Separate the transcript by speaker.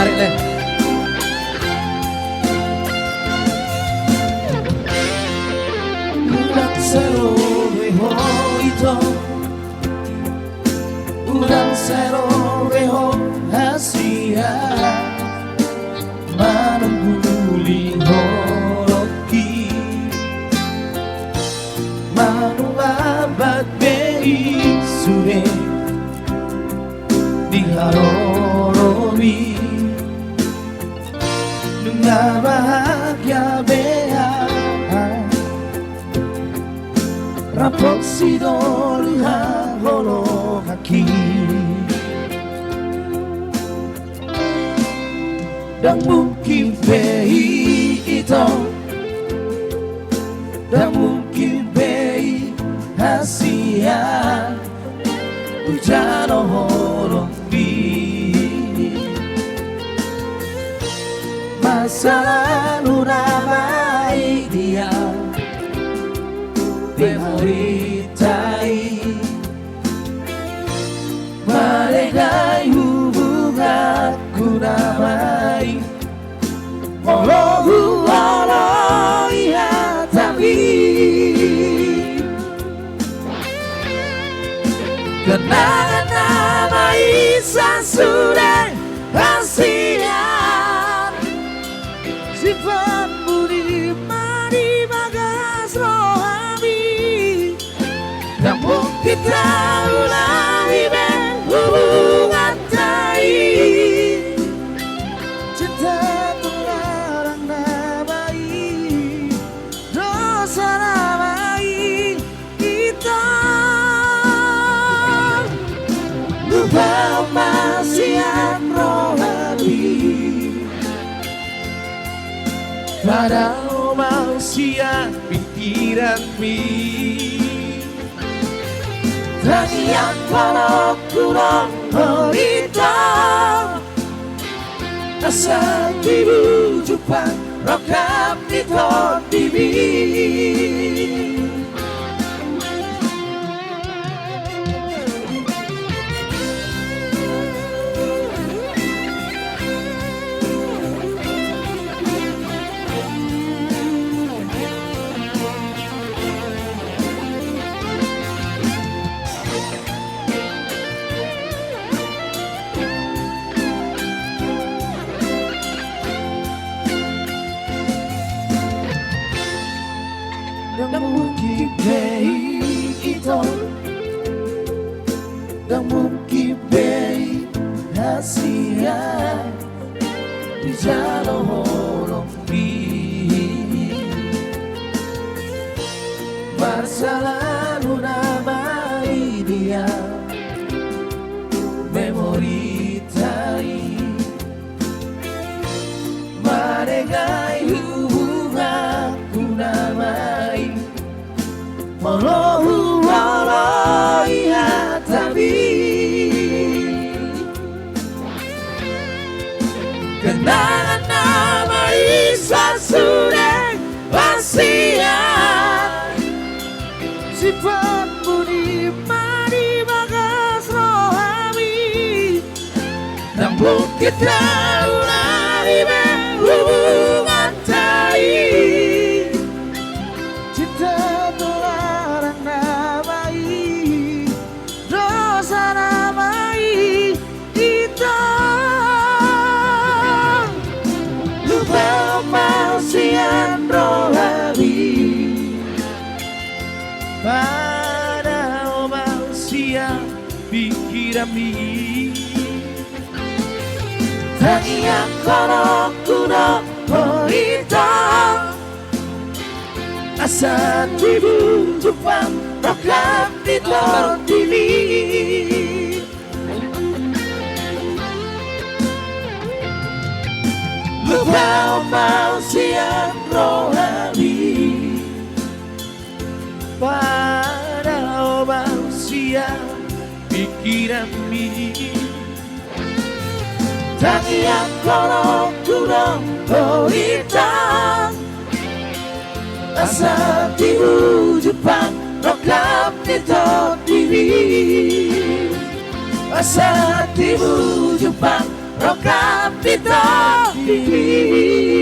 Speaker 1: tarik deh.
Speaker 2: Udang serowe ho ito, udang serowe ho hasia, manungguli horoki, manuabat bei sude di harorori, nunga bahagia bea. Rapok sidol holo kaki dan mungkin bei itu, dan mungkin bei hasia hujan holo bi masa lalu ramai dia memoritai malegai hubunganku namai Molohu waloi hatami kenangan nama Isa sudah hasian sifat budi mari bagas rohani namun kita ulangi hubungan tai cinta terlarang namai dosa namai kita lupa masian rohani pada manusia pikiran mi dan yang kalau kurang hitam asa tibu jumpa rokam di ton bibi dan mungkin bei itu, dan mungkin bei hasia di jalan horong di masa lalu namai dia memori tai maregai hubunganku namai Molohu waloi hatami kenangan nama Isa sudah hasian sifat budi mari bagas rohani namun kita ulangi hubungan tai cinta terlarang namai dosa namai kita lupa masian rohani pada manusia pikiran mi dan yang kono kuno hitam asa tibu jumpa rokam di ton TV lupa mausian rohani pada manusia pikiran mi dan yang kono kuno hitam asa tibu Jepang rokam di ton TV asa tibu Jepang rokam Vito TV.